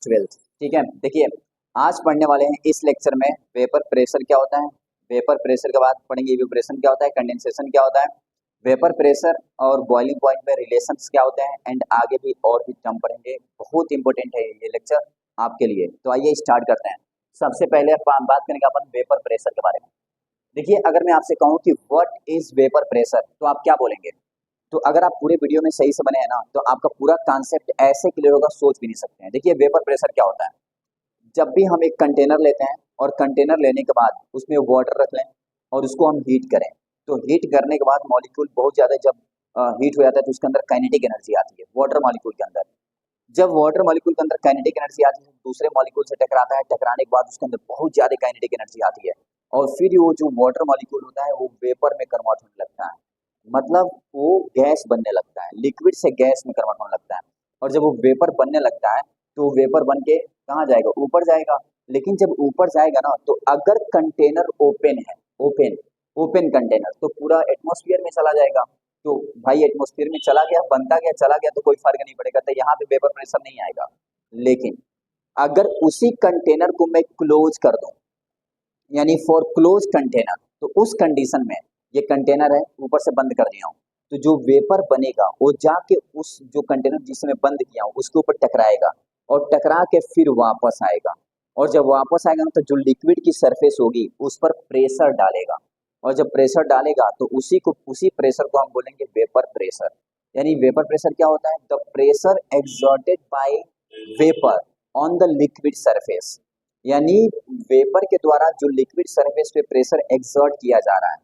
Twelfth. ठीक है, देखिए आज पढ़ने वाले हैं इस लेक्चर में वेपर प्रेशर क्या होता है, वेपर प्रेशर के बाद पढ़ेंगे इवेपोरेशन क्या होता है, कंडेंसेशन क्या होता है, वेपर प्रेशर और बॉइलिंग पॉइंट में रिलेशंस क्या होते हैं, एंड आगे भी और भी टर्म पढ़ेंगे। बहुत इंपॉर्टेंट है ये लेक्चर आपके लिए। तो आइए स्टार्ट करते हैं। सबसे पहले बात करेंगे अपन वेपर प्रेशर के बारे में। देखिए अगर मैं आपसे कहूँ कि व्हाट इज वेपर प्रेशर तो आप क्या बोलेंगे? तो अगर आप पूरे वीडियो में सही से बने हैं ना तो आपका पूरा कॉन्सेप्ट ऐसे क्लियर होगा, सोच भी नहीं सकते हैं। देखिए वेपर प्रेशर क्या होता है, जब भी हम एक कंटेनर लेते हैं और कंटेनर लेने के बाद उसमें वाटर रख लें और उसको हम हीट करें, तो हीट करने के बाद मॉलिक्यूल बहुत ज़्यादा जब हीट हो जाता है तो उसके अंदर काइनेटिक एनर्जी आती है वाटर मॉलिक्यूल के अंदर। जब वाटर मॉलिक्यूल के अंदर काइनेटिक एनर्जी आती है दूसरे मॉलिक्यूल से टकराता है, टकराने के बाद उसके अंदर बहुत ज़्यादा काइनेटिक एनर्जी आती है और फिर वो जो वाटर मॉलिक्यूल होता है वो वेपर में कन्वर्ट होने लगता है। मतलब वो गैस बनने लगता है, लिक्विड से गैस में कन्वर्ट होने लगता है। और जब वो वेपर बनने लगता है तो वेपर बन के कहाँ जाएगा? ऊपर जाएगा। लेकिन जब ऊपर जाएगा ना तो अगर कंटेनर ओपन है, ओपन ओपन कंटेनर, तो पूरा एटमॉस्फेयर में चला जाएगा। तो भाई एटमॉस्फेयर में चला गया, बनता गया, चला गया तो कोई फर्क नहीं पड़ेगा, तो यहाँ पे वेपर प्रेशर नहीं आएगा। लेकिन अगर उसी कंटेनर को मैं क्लोज कर दूं, यानी फॉर क्लोज कंटेनर, तो उस कंडीशन में ये कंटेनर है ऊपर से बंद कर दिया हूँ, तो जो वेपर बनेगा वो जाके उस जो कंटेनर जिसमें बंद किया हूँ उसके ऊपर टकराएगा और टकरा के फिर वापस आएगा। और जब वापस आएगा ना तो जो लिक्विड की सरफेस होगी उस पर प्रेशर डालेगा और जब प्रेशर डालेगा तो उसी प्रेशर को हम बोलेंगे वेपर प्रेशर। यानी वेपर प्रेशर क्या होता है? The pressure exerted by vapour on the liquid surface. यानी वेपर के द्वारा जो लिक्विड सरफेस पे प्रेशर एक्सर्ट किया जा रहा है,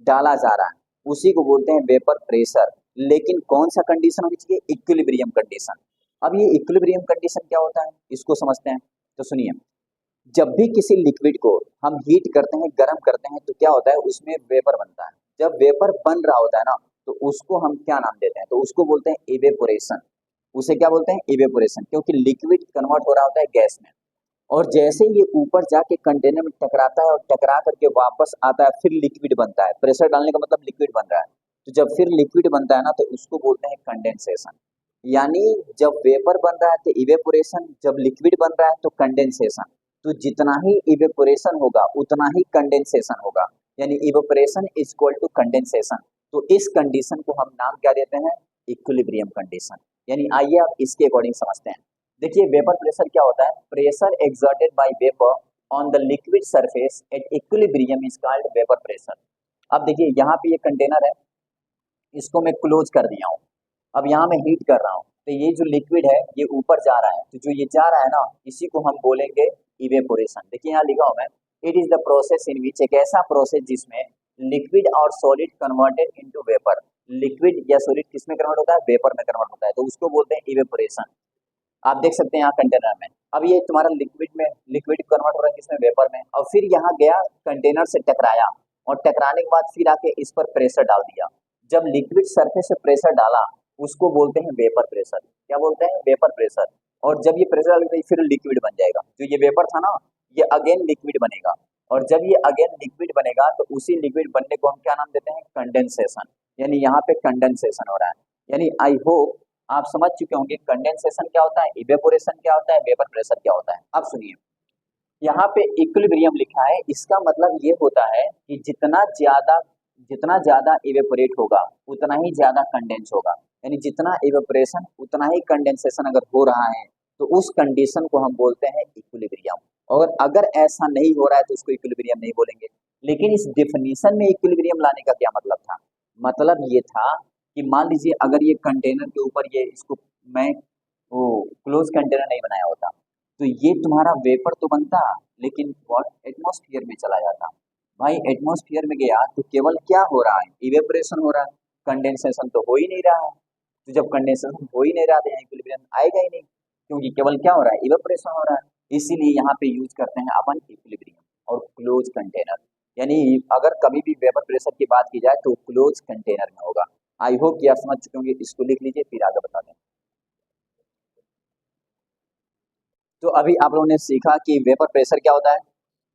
डाला जा रहा है, उसी को बोलते हैं वेपर प्रेशर। लेकिन कौन सा कंडीशन होनी चाहिए? Equilibrium condition. अब ये इक्विलिब्रियम कंडीशन क्या होता है इसको समझते हैं। तो सुनिए, जब भी किसी लिक्विड को हम हीट करते हैं, गर्म करते हैं, तो क्या होता है? उसमें वेपर बनता है। जब वेपर बन रहा होता है ना तो उसको हम क्या नाम देते हैं? तो उसको बोलते हैं इवेपोरेशन। उसे क्या बोलते हैं? इवेपोरेशन, क्योंकि लिक्विड कन्वर्ट हो रहा होता है गैस में। और जैसे ही ये ऊपर जाके कंटेनर में टकराता है और टकरा करके वापस आता है फिर लिक्विड बनता है। प्रेशर डालने का मतलब लिक्विड बन रहा है। तो जब फिर लिक्विड बनता है ना तो उसको बोलते हैं कंडेंसेशन। यानी जब वेपर बन रहा है तो इवेपोरेशन, जब लिक्विड बन रहा है तो कंडेंसेशन। तो जितना ही इवेपोरेशन होगा उतना ही कंडेंसेशन होगा, यानी evaporation is equal to condensation. तो इस कंडीशन को हम नाम क्या देते हैं? Equilibrium condition. यानी आइए आप इसके अकॉर्डिंग समझते हैं। देखिए वेपर प्रेशर क्या होता है? Pressure exerted by vapour on the liquid surface at equilibrium is called vapour pressure. अब देखिए यहाँ पे ये कंटेनर है, इसको मैं क्लोज कर दिया हूँ। अब यहाँ मैं हीट कर रहा हूँ तो ये जो लिक्विड है ये ऊपर जा रहा है, तो जो ये जा रहा है ना इसी को हम बोलेंगे इवेपोरेशन। देखिए यहाँ लिखा हूँ मैं, it is the process in which, एक ऐसा प्रोसेस जिसमें लिक्विड और solid converted into vapour. Liquid या सॉलिड किस में कन्वर्ट होता है? वेपर में कन्वर्ट होता है, तो उसको बोलते हैं इवेपोरेशन। आप देख सकते हैं यहाँ कंटेनर में, अब ये तुम्हारा लिक्विड कन्वर्ट हो रहा है किसमें? वेपर में। और फिर यहाँ गया कंटेनर से टकराया और टकराने के बाद फिर आके इस पर प्रेशर डाल दिया। जब लिक्विड सरफेस से प्रेशर डाला उसको बोलते हैं वेपर प्रेशर। क्या बोलते हैं? Vapour pressure. और जब ये प्रेशर डाल के फिर लिक्विड बन जाएगा, जो ये वेपर था ना ये अगेन लिक्विड बनेगा। और जब ये अगेन लिक्विड बनेगा तो उसी लिक्विड बनने को हम क्या नाम देते हैं? कंडेंसेशन। यानी यहाँ पे कंडेंसेशन हो रहा है। यानी आई होप आप समझ चुके होंगे कंडेंसेशन क्या होता है, इवेपोरेशन क्या होता है, वेपर प्रेशर क्या होता है। अब सुनिए, यहाँ पे इक्विलिब्रियम लिखा है, इसका मतलब ये होता है कि जितना ज्यादा इवेपोरेट होगा उतना ही ज्यादा कंडेंस होगा। यानी जितना इवेपोरेशन उतना ही कंडेंसेशन अगर हो रहा है तो उस कंडीशन को हम बोलते हैं इक्विलिब्रियम। और अगर ऐसा नहीं हो रहा है तो उसको इक्विलिब्रियम नहीं बोलेंगे। लेकिन इस डेफिनेशन में इक्विलिब्रियम लाने का क्या मतलब था? मतलब ये था कि मान लीजिए अगर ये कंटेनर के ऊपर ये इसको मैं वो क्लोज कंटेनर नहीं बनाया होता तो ये तुम्हारा वेपर तो बनता लेकिन व्हाट एटमॉस्फेयर में चला जाता। भाई एटमॉस्फेयर में गया तो केवल क्या हो रहा है? इवेपोरेशन हो रहा है, कंडेंसेशन तो हो ही नहीं रहा है। तो जब कंडेंसेशन हो ही नहीं रहा तो यहाँ इक्विलिब्रियम आएगा ही नहीं, क्योंकि केवल क्या हो रहा है? इवेपोरेशन हो रहा है। इसीलिए यहाँ पे यूज करते हैं अपन इक्विलिब्रियम और क्लोज कंटेनर। यानी अगर कभी भी वेपर प्रेशर की बात की जाए तो क्लोज कंटेनर में होगा। आई होप कि आप समझ चुके होंगे, इसको लिख लीजिए फिर आगे बता दें। तो अभी आप लोगों ने सीखा कि वेपर प्रेशर क्या होता है,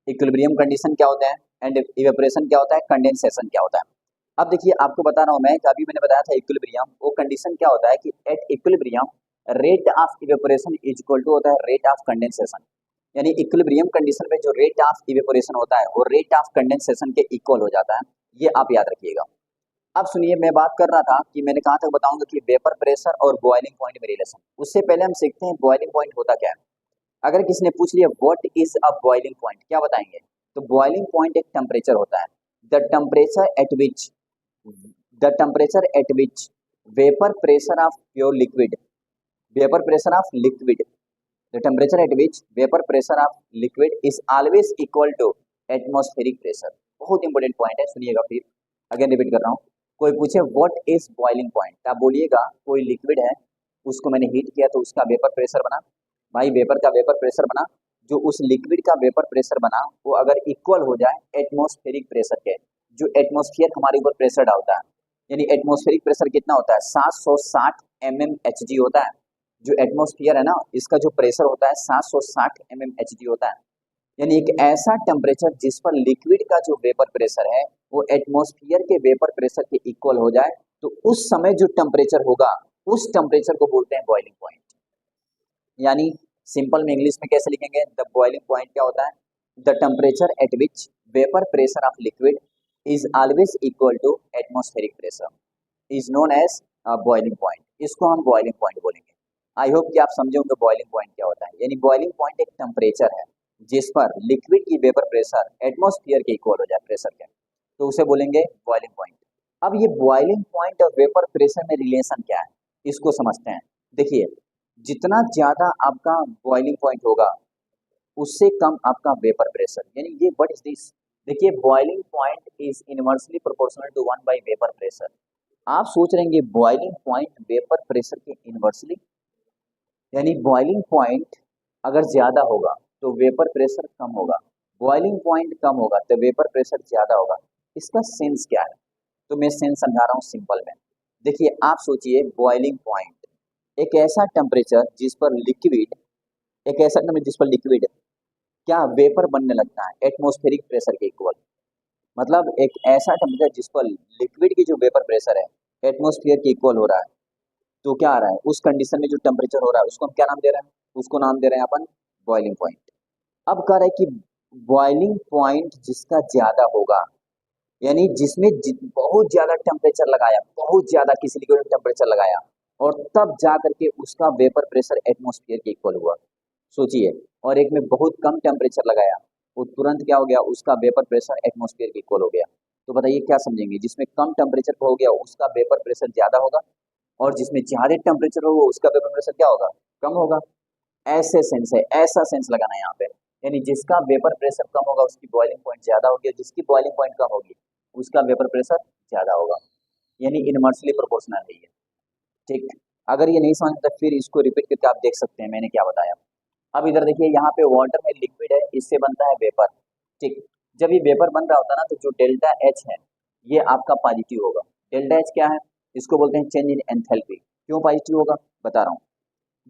इक्विलिब्रियम कंडीशन क्या होता है, एंड इवेपोरेशन क्या होता है, कंडेंसेशन क्या होता है। अब देखिए आपको बता रहा हूँ मैं कि अभी मैंने बताया था इक्विलिब्रियम, वो कंडीशन क्या होता है कि at equilibrium rate of evaporation is equal to होता है रेट ऑफ कंडेंसेशन, यानी इक्विलिब्रियम कंडीशन में जो रेट ऑफ इवेपोरेशन होता है वो रेट ऑफ कंडेंसेशन के इक्वल हो जाता है, ये आप याद रखिएगा। अब सुनिए, मैं बात कर रहा था कि मैंने कहाँ तक बताऊंगा कि वेपर प्रेशर और बॉइलिंग पॉइंट में रिलेशन। उससे पहले हम सीखते हैं बॉइलिंग पॉइंट होता क्या है। अगर किसी ने पूछ लिया what is a boiling point, क्या बताएंगे? तो बॉइलिंग पॉइंट एक टेम्परेचर होता है, the temperature at which vapour pressure of pure liquid, vapour pressure of liquid, the temperature at which vapour pressure of liquid is always equal to atmospheric pressure. बहुत important point है, सुनिएगा फिर again repeat कर रहा हूँ। कोई पूछे what is boiling point, आप बोलिएगा कोई लिक्विड है, उसको मैंने हीट किया तो उसका वेपर प्रेशर बना, भाई वेपर का वेपर प्रेशर बना, जो उस लिक्विड का वेपर प्रेशर बना वो अगर इक्वल हो जाए एटमॉस्फेरिक प्रेशर के, जो एटमॉस्फेयर हमारे ऊपर प्रेशर डालता है, यानी एटमॉस्फेरिक प्रेशर कितना होता है 760 mmHg होता है। जो एटमॉस्फेयर है ना, इसका जो प्रेशर होता है 760 mmHg होता है, यानी एक ऐसा टेम्परेचर जिस पर लिक्विड का जो वेपर प्रेशर है वो एटमॉस्फेयर के वेपर प्रेशर के इक्वल हो जाए, तो उस समय जो टेम्परेचर होगा उस टेम्परेचर को बोलते हैं बॉइलिंग पॉइंट। यानी सिंपल में इंग्लिश में कैसे लिखेंगे, द बॉइलिंग पॉइंट क्या होता है, the temperature at which vapour pressure of liquid is always equal to atmospheric pressure is known as boiling point. इसको हम बॉइलिंग पॉइंट बोलेंगे। आई होप कि आप समझे होंगे बॉइलिंग पॉइंट क्या होता है। यानी बॉइलिंग पॉइंट एक टेम्परेचर है जिस पर लिक्विड की वेपर प्रेशर एटमॉस्फेयर के इक्वल हो जाए प्रेशर के, तो उसे बोलेंगे बॉइलिंग पॉइंट। अब ये बॉइलिंग पॉइंट और वेपर प्रेशर में रिलेशन क्या है, इसको समझते हैं। देखिए, जितना ज्यादा आपका बॉइलिंग पॉइंट होगा उससे कम आपका वेपर प्रेशर, यानी ये व्हाट इज दिस। देखिए, boiling point is inversely proportional to 1 by vapour pressure. आप सोच रहे हैं बॉइलिंग पॉइंट वेपर प्रेशर के इनवर्सली, यानी बॉइलिंग पॉइंट अगर ज्यादा होगा तो वेपर प्रेशर कम होगा, बॉइलिंग पॉइंट कम होगा तो वेपर प्रेशर ज्यादा होगा। इसका सेंस क्या है, तो मैं सेंस समझा रहा हूँ सिंपल में। देखिए, आप सोचिए बॉइलिंग पॉइंट एक ऐसा टेम्परेचर जिस पर लिक्विड, एक ऐसा टेम्परेचर जिस पर लिक्विड क्या वेपर बनने लगता है एटमॉस्फेरिक प्रेशर के इक्वल। मतलब एक ऐसा टेम्परेचर जिस पर लिक्विड की जो वेपर प्रेशर है एटमॉस्फेयर के इक्वल हो रहा है, तो क्या आ रहा है उस कंडीशन में जो टेम्परेचर हो रहा है उसको हम क्या नाम दे रहे हैं, उसको नाम दे रहे हैं अपन बॉइलिंग पॉइंट। अब कह रहे हैं कि बॉइलिंग पॉइंट जिसका ज्यादा होगा, यानी जिसमें बहुत ज्यादा टेम्परेचर लगाया, बहुत ज्यादा किसी लिक्विड टेम्परेचर लगाया और तब जा करके उसका वेपर प्रेशर एटमॉस्फेयर के इक्वल हुआ, सोचिए। और एक में बहुत कम टेम्परेचर लगाया, वो तुरंत क्या हो गया, उसका वेपर प्रेशर एटमॉस्फेयर के इक्वल हो गया। तो बताइए क्या समझेंगे, जिसमें कम टेम्परेचर हो गया उसका वेपर प्रेशर ज्यादा होगा और जिसमें ज्यादा टेम्परेचर होगा उसका वेपर प्रेशर क्या होगा, कम होगा। ऐसे सेंस है, ऐसा सेंस लगाना है यहाँ पे। यानी जिसका वेपर प्रेशर कम होगा उसकी बॉइलिंग पॉइंट ज्यादा होगी, जिसकी बॉइलिंग पॉइंट कम होगी उसका वेपर प्रेशर ज्यादा होगा, यानी इनवर्सली प्रोपोर्शनल है ये। ठीक, अगर ये नहीं समझ तो फिर इसको रिपीट करके आप देख सकते हैं मैंने क्या बताया। अब इधर देखिए, यहाँ पे वाटर में लिक्विड है, इससे बनता है वेपर। ठीक, जब ये वेपर बन रहा होता है ना तो जो डेल्टा एच है ये आपका पॉजिटिव होगा। डेल्टा एच क्या है, इसको बोलते हैं चेंज इन एंथैल्पी। क्यों पॉजिटिव होगा बता रहा हूँ।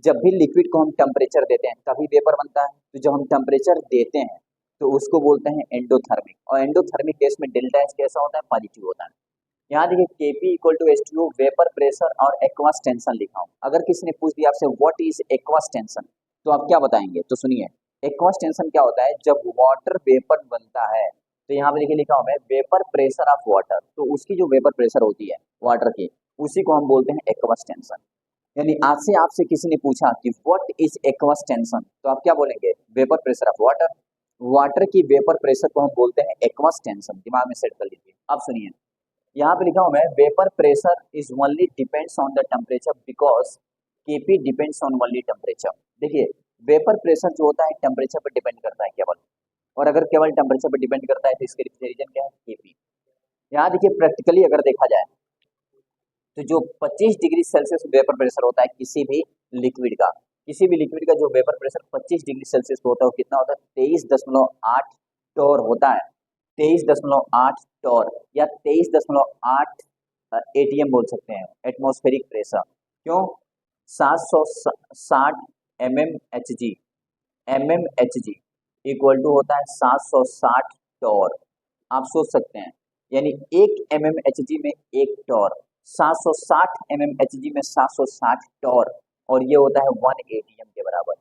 जब भी लिक्विड को हम टेम्परेचर देते हैं तभी वेपर बनता है, तो जब हम टेम्परेचर देते हैं तो उसको बोलते हैं एंडोथर्मिक, और एंडोथर्मिक केस में डेल्टा एच कैसा होता है, पॉजिटिव होता है। यहाँ देखिए Kp equal to H2O vapour pressure और एक्वास टेंशन लिखा हूँ। अगर किसी ने पूछ दिया आपसे व्हाट इज एक्वास टेंशन, तो आप क्या बताएंगे, तो सुनिए एक्वास टेंशन क्या होता है, जब वाटर वेपर बनता है तो यहाँ पे देखिए लिखा हूँ मैं वेपर प्रेशर ऑफ वाटर, तो उसकी जो वेपर प्रेशर होती है वाटर की उसी को हम बोलते हैं एक्वास टेंशन। यानी आज से आपसे किसी ने पूछा कि व्हाट इज एक्वास टेंशन, तो आप क्या बोलेंगे, vapour pressure of water. Water की वेपर प्रेशर को हम बोलते हैं एक्वास टेंशन, दिमाग में सेट कर लीजिए। अब सुनिए, यहाँ पे लिखा हूं मैं vapour pressure is only depends on the temperature because KP depends on only temperature. देखिए, वेपर प्रेशर जो होता है टेम्परेचर पर डिपेंड करता है केवल, और अगर केवल टेम्परेचर पर डिपेंड करता है तो इसके रीजन क्या है, केपी। यहाँ देखिए प्रैक्टिकली अगर देखा जाए तो जो 25 डिग्री सेल्सियस वेपर प्रेशर होता है किसी भी लिक्विड का, किसी भी लिक्विड का जो वेपर प्रेशर 25 डिग्री सेल्सियस पे होता है वो कितना होता है, 23.8 टोर होता है। 23.8 टोर या 23.8 एटीएम बोल सकते हैं, एटमॉस्फेरिक प्रेशर। क्यों, 760 एमएमएचजी इक्वल टू होता है 760 टोर। आप सोच सकते हैं, यानी 1 एमएमएचजी में 1 टोर, 760 एमएमएचजी में 760 टोर, और ये होता है 1 atm के बराबर,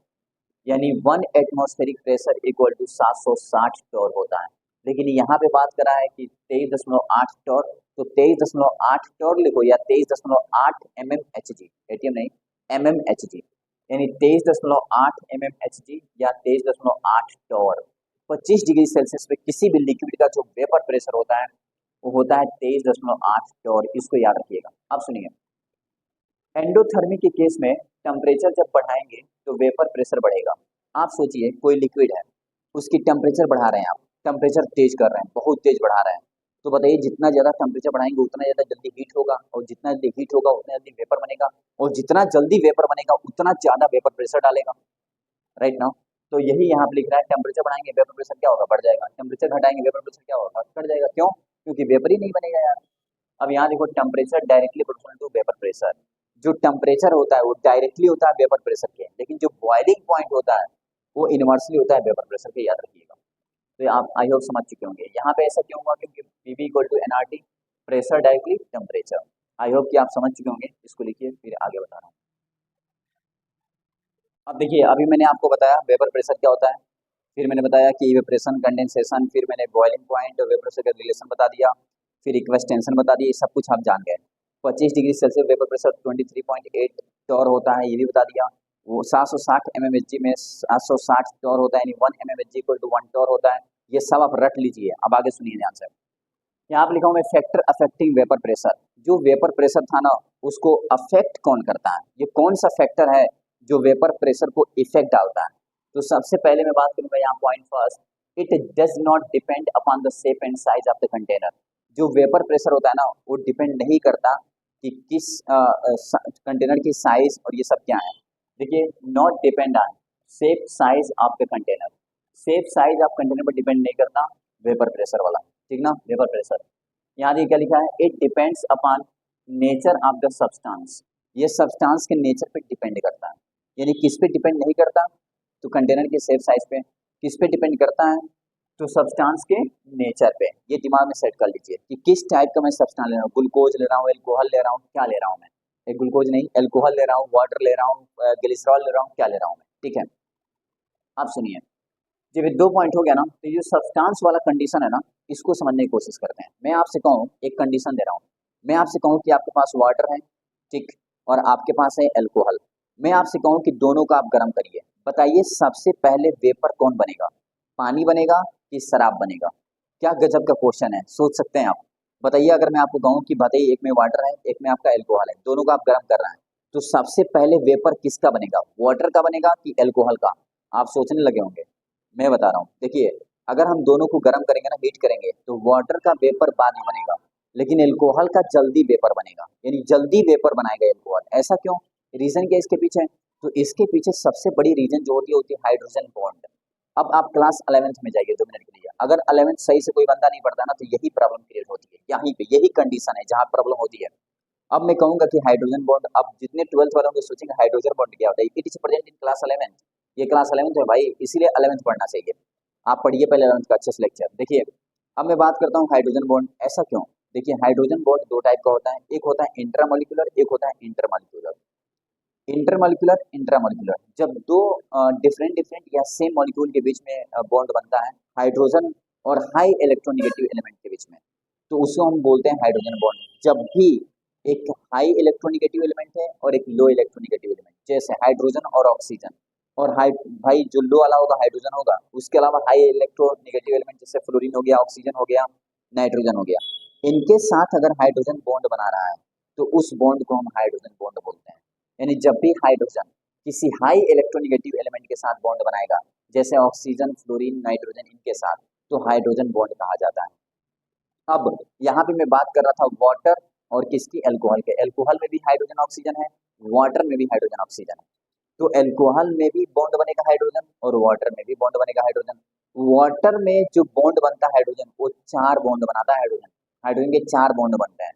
यानी 1 atmospheric pressure equal to 760 torr होता है। लेकिन यहाँ पे बात करा है कि 23.8 टॉर, तो 23.8 टॉर लिखो या 23.8 mmHg, एटीएम नहीं mmHg, यानी 23.8 mmHg या 23.8 टॉर। 25 डिग्री सेल्सियस पे किसी भी लिक्विड का जो वेपर प्रेशर होता है वो होता है 23.8 टॉर, इसको याद रखिएगा। अब सुनिए, एंडोथर्मी के केस में टेम्परेचर जब बढ़ाएंगे तो वेपर प्रेशर बढ़ेगा। आप सोचिए कोई लिक्विड है, उसकी टेम्परेचर बढ़ा रहे हैं आप, टेम्परेचर तेज कर रहे हैं, बहुत तेज बढ़ा रहे हैं, तो बताइए जितना ज़्यादा टेम्परेचर बढ़ाएंगे उतना ज़्यादा जल्दी हीट होगा, और जितना जल्दी हीट होगा उतना जल्दी वेपर बनेगा, और जितना जल्दी वेपर बनेगा उतना ज़्यादा वेपर प्रेशर डालेगा, राइट ना। तो यही यहाँ पे लिख रहा है, टेम्परेचर बढ़ाएंगे वेपर प्रेशर क्या होगा, बढ़ जाएगा, टेम्परेचर घटाएंगे वेपर प्रेशर क्या होगा, घट जाएगा। क्यों? क्योंकि वेपर ही नहीं बनेगा यार। अब यहाँ देखो, temperature directly proportional to vapour pressure. जो टेम्परेचर होता है वो डायरेक्टली होता है वेपर प्रेशर के, लेकिन जो बॉइलिंग पॉइंट होता है वो इनवर्सली होता है वेपर प्रेशर के, याद रखिएगा। तो आप आई होप समझ चुके होंगे। यहाँ पे ऐसा क्यों हुआ, क्योंकि P V equal to n R T, pressure directly temperature. I hope कि आप समझ चुके होंगे। इसको लिखिए, फिर आगे बता रहा हूँ। अब देखिए, अभी मैंने आपको बताया वेपर प्रेशर क्या होता है, फिर मैंने बताया कि इवेपोरेशन, कंडेंसेशन, फिर मैंने बॉइलिंग पॉइंट और वेपर प्रेशर का रिलेशन बता दिया, फिर इक्वेशन टेंशन बता दी, ये सब कुछ आप जान गए। 25 degree Celsius vapour pressure 23.8 torr होता है, ये भी बता दिया। वो 760 mmHg में 760 टॉर होता है, यानी 1 mmHg इक्वल टू 1 टॉर होता है। ये सब आप रट लीजिए। अब आगे सुनिए ध्यान से, यहाँ पे लिखा हूँ मैं फैक्टर अफेक्टिंग वेपर प्रेशर। जो वेपर प्रेशर था ना, उसको अफेक्ट कौन करता है, ये कौन सा फैक्टर है जो वेपर प्रेशर को इफेक्ट डालता है। तो सबसे पहले मैं बात करूंगा यहाँ point first, it does not depend upon the shape and size of the container. जो वेपर प्रेशर होता है ना, वो डिपेंड नहीं करता कि किस कंटेनर की साइज और ये सब क्या है। देखिए, not depend on shape size of the container, shape size of container पर डिपेंड नहीं करता वेपर प्रेशर वाला, ठीक ना। वेपर प्रेशर यहाँ देखिए क्या लिखा है, it depends upon nature of the substance. ये सब्सटेंस के नेचर पे डिपेंड करता है, यानी किस पे डिपेंड नहीं करता, तो कंटेनर के शेप साइज पे। किस पे डिपेंड करता है, तो सब्सटेंस के नेचर पे। ये दिमाग में सेट कर लीजिए कि किस टाइप का मैं सब्सटेंस ले रहा हूँ, ग्लूकोज ले रहा हूँ, एल्कोहल ले रहा हूँ, क्या ले रहा हूँ मैं, एक ग्लूकोज नहीं, एल्कोहल ले रहा हूँ, वाटर ले रहा हूँ, ग्लिसरॉल ले रहा हूँ, क्या ले रहा हूँ मैं, ठीक है। आप सुनिए, जब ये 2 पॉइंट हो गया ना, तो ये सब्सटेंस वाला कंडीशन है ना, इसको समझने की कोशिश करते हैं। मैं आपसे कहूँ, एक कंडीशन दे रहा हूँ, मैं आपसे कहूँ कि आपके पास वाटर है, ठीक, और आपके पास है एल्कोहल। मैं आपसे कहूँ कि दोनों का आप गर्म करिए, बताइए सबसे पहले वेपर कौन बनेगा, पानी बनेगा कि शराब बनेगा। क्या गजब का क्वेश्चन है, सोच सकते हैं आप। बताइए, अगर मैं आपको कहूँ कि बताइए एक में वाटर है, एक में आपका एल्कोहल है, दोनों का आप गर्म कर रहे हैं, तो सबसे पहले वेपर किसका बनेगा, वाटर का बनेगा कि एल्कोहल का। आप सोचने लगे होंगे, मैं बता रहा हूँ। देखिए, अगर हम दोनों को गर्म करेंगे ना, हीट करेंगे, तो वाटर का वेपर बाद में बनेगा, लेकिन एल्कोहल का जल्दी वेपर बनेगा, यानी जल्दी वेपर बनाएगा एल्कोहल। ऐसा क्यों, रीजन क्या इसके पीछे? तो इसके पीछे सबसे बड़ी रीजन जो होती है हाइड्रोजन बॉन्ड। अब आप क्लास 11th में जाइए 2 मिनट के लिए, अगर 11th सही से कोई बंदा नहीं पढ़ता ना, तो यही प्रॉब्लम क्रिएट होती है, यहीं पे यही कंडीशन है जहाँ प्रॉब्लम होती है। अब मैं कहूंगा कि हाइड्रोजन बॉन्ड, अब जितने 12th वाले होंगे सोचेंगे हाइड्रोजन बॉन्ड क्या होता है, it is present in class 11th। ये क्लास 11th है भाई, इसीलिए 11th पढ़ना चाहिए। आप पढ़िए पहले 11th का अच्छे से लेक्चर। देखिए, अब मैं बात करता हूँ हाइड्रोजन बॉन्ड, ऐसा क्यों। देखिए, हाइड्रोजन बॉन्ड 2 टाइप का होता है, एक होता है इंट्रामोलिकुलर, एक होता है इंटरमोलिकुलर। इंटरमोलिकुलर, इंट्रामोलिकुलर, जब दो डिफरेंट डिफरेंट या सेम मॉलिक्यूल के बीच में बॉन्ड बनता है, हाइड्रोजन और हाई इलेक्ट्रोनिगेटिव एलिमेंट के बीच में, तो उसको हम बोलते हैं हाइड्रोजन बॉन्ड। जब भी एक हाई इलेक्ट्रोनिगेटिव एलिमेंट है और एक लो इलेक्ट्रोनिगेटिव एलिमेंट, जैसे हाइड्रोजन और ऑक्सीजन, और हाई, भाई जो लो वाला होगा हाइड्रोजन होगा, उसके अलावा हाई इलेक्ट्रोनिगेटिव एलिमेंट जैसे फ्लोरीन हो गया, ऑक्सीजन हो गया, नाइट्रोजन हो गया, इनके साथ अगर हाइड्रोजन बॉन्ड बना रहा है तो उस बॉन्ड को हम हाइड्रोजन बॉन्ड बोलते हैं। यानी जब भी हाइड्रोजन किसी हाई इलेक्ट्रोनिगेटिव एलिमेंट के साथ बॉन्ड बनाएगा, जैसे ऑक्सीजन, फ्लोरीन, नाइट्रोजन, इनके साथ, तो हाइड्रोजन बॉन्ड कहा जाता है। अब यहाँ पे मैं बात कर रहा था वाटर और किसकी, एल्कोहल के। एल्कोहल में भी हाइड्रोजन ऑक्सीजन है, वाटर में भी हाइड्रोजन ऑक्सीजन है। तो एल्कोहल में भी बॉन्ड बनेगा हाइड्रोजन और वाटर में भी बॉन्ड बनेगा हाइड्रोजन। वाटर में जो बॉन्ड बनता है हाइड्रोजन, वो 4 बॉन्ड बनाता है हाइड्रोजन। हाइड्रोजन के 4 बॉन्ड बनते हैं,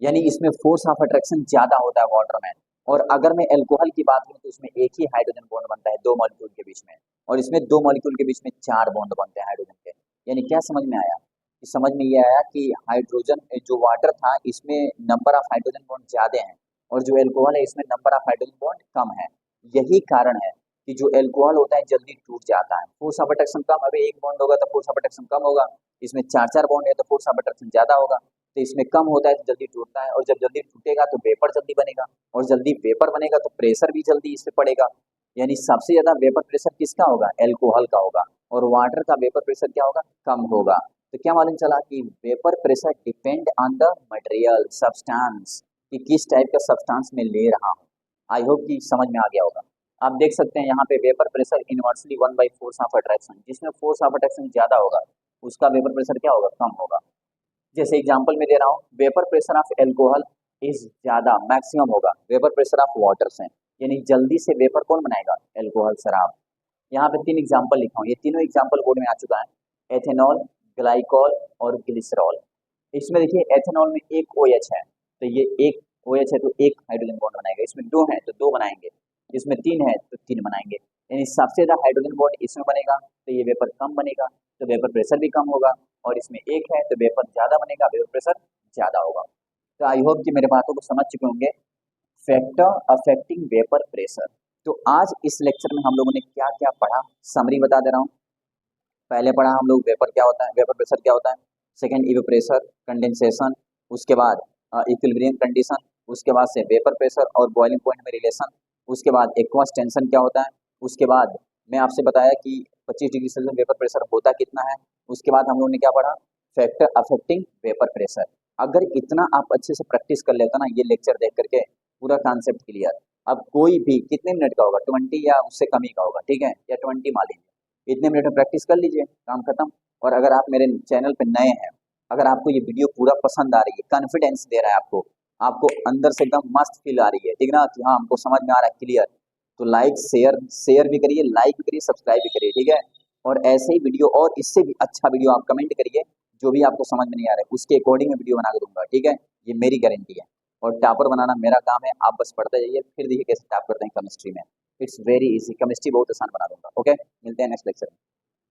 यानी इसमें फोर्स ऑफ अट्रैक्शन ज्यादा होता है वाटर में। और अगर मैं एल्कोहल की बात करूं तो इसमें एक ही हाइड्रोजन बॉन्ड बनता है 2 मॉलिक्यूल के बीच में, और इसमें 2 मॉलिक्यूल के बीच में 4 बॉन्ड बनते हैं हाइड्रोजन के। यानी क्या समझ में आया, कि समझ में ये आया कि हाइड्रोजन जो वाटर था इसमें नंबर ऑफ हाइड्रोजन बॉन्ड ज्यादा हैं, और जो एल्कोहल है इसमें नंबर ऑफ हाइड्रोजन बॉन्ड कम है। यही कारण है कि जो एल्कोहल होता है जल्दी टूट जाता है। फोर्स ऑफ अट्रैक्शन कम, अभी एक बॉन्ड होगा तो फोर्स ऑफ अट्रैक्शन कम होगा, इसमें चार चार बॉन्ड है तो फोर्स ऑफ अट्रैक्शन ज्यादा होगा, तो इसमें कम होता है तो जल्दी टूटता है, और जब जल्दी टूटेगा तो वेपर जल्दी बनेगा, और जल्दी वेपर बनेगा तो प्रेशर भी जल्दी इस पे पड़ेगा। यानी सबसे ज्यादा वेपर प्रेशर किसका होगा? एल्कोहल का होगा, और वाटर का वेपर प्रेशर क्या होगा? कम होगा। तो क्या मालूम चला कि vapour pressure depend on the material substance, कि किस टाइप का सब्सटेंस में ले रहा हूँ। आई होप कि समझ में आ गया होगा। आप देख सकते हैं यहाँ पे vapour pressure inversely 1 by force of attraction, जिसमें फोर्स ऑफ अट्रैक्शन ज्यादा होगा उसका वेपर प्रेशर क्या होगा? कम होगा। जैसे एग्जांपल में दे रहा हूँ, vapour pressure of alcohol is ज्यादा मैक्सिमम होगा वेपर प्रेशर ऑफ वाटर से, यानी जल्दी से वेपर कौन बनाएगा? एल्कोहल, शराब। यहाँ पे 3 एग्जांपल लिखा हूँ, ये तीनों एग्जांपल बोर्ड में आ चुका है, एथेनॉल, ग्लाइकॉल और ग्लिसरॉल। इसमें देखिए एथेनॉल में एक OH है, तो ये एक OH है तो एक हाइड्रोजन बॉन्ड बनाएगा, इसमें 2 है तो 2 बनाएंगे, इसमें 3 है तो 3 बनाएंगे, यानी सबसे ज्यादा हाइड्रोजन बॉन्ड इसमें बनेगा तो ये वेपर कम बनेगा, तो वेपर प्रेशर भी कम होगा, और इसमें एक है तो वेपर ज्यादा बनेगा, वेपर प्रेशर ज्यादा होगा। तो आई होप कि मेरे बातों को समझ चुके होंगे। Factor affecting vapour pressure. तो आज इस लेक्चर में हम लोगों ने क्या क्या पढ़ा, समरी बता दे रहा हूँ। पहले पढ़ा हम लोग वेपर क्या होता है, वेपर प्रेशर क्या होता है, सेकंड इवेपोरेशन, कंडेंसेशन, उसके बाद इक्विलिब्रियम कंडीशन, उसके बाद से वेपर प्रेशर और बॉइलिंग पॉइंट में रिलेशन, उसके बाद एक्वस टेंशन क्या होता है, उसके बाद मैं आपसे बताया कि 25 डिग्री सेल्सियस वेपर प्रेशर होता कितना है, उसके बाद हम लोगों ने क्या पढ़ा, फैक्टर अफेक्टिंग वेपर प्रेशर। अगर इतना आप अच्छे से प्रैक्टिस कर लेते ना ये लेक्चर देख करके, पूरा कॉन्सेप्ट क्लियर। अब कोई भी कितने मिनट का होगा, 20 या उससे कम ही का होगा, ठीक है, या 20 मान लीजिए, इतने मिनट में प्रैक्टिस कर लीजिए, काम खत्म। और अगर आप मेरे चैनल पे नए हैं, अगर आपको ये वीडियो पूरा पसंद आ रही है, कॉन्फिडेंस दे रहा है आपको, आपको अंदर से एकदम मस्त फील आ रही है, ठीक ना, कि हाँ हमको समझ में आ रहा है क्लियर, तो लाइक शेयर भी करिए, लाइक भी करिए, सब्सक्राइब भी करिए, ठीक है। और ऐसे ही वीडियो और इससे भी अच्छा वीडियो आप कमेंट करिए, जो भी आपको समझ में नहीं आ रहा है उसके अकॉर्डिंग मैं वीडियो बना के दूंगा, ठीक है, ये मेरी गारंटी है। और टॉपर बनाना मेरा काम है, आप बस पढ़ते जाइए, फिर देखिए कैसे टॉप करते हैं केमिस्ट्री में। इट्स वेरी इजी, केमिस्ट्री बहुत आसान बना दूंगा। ओके, मिलते हैं नेक्स्ट लेक्चर में।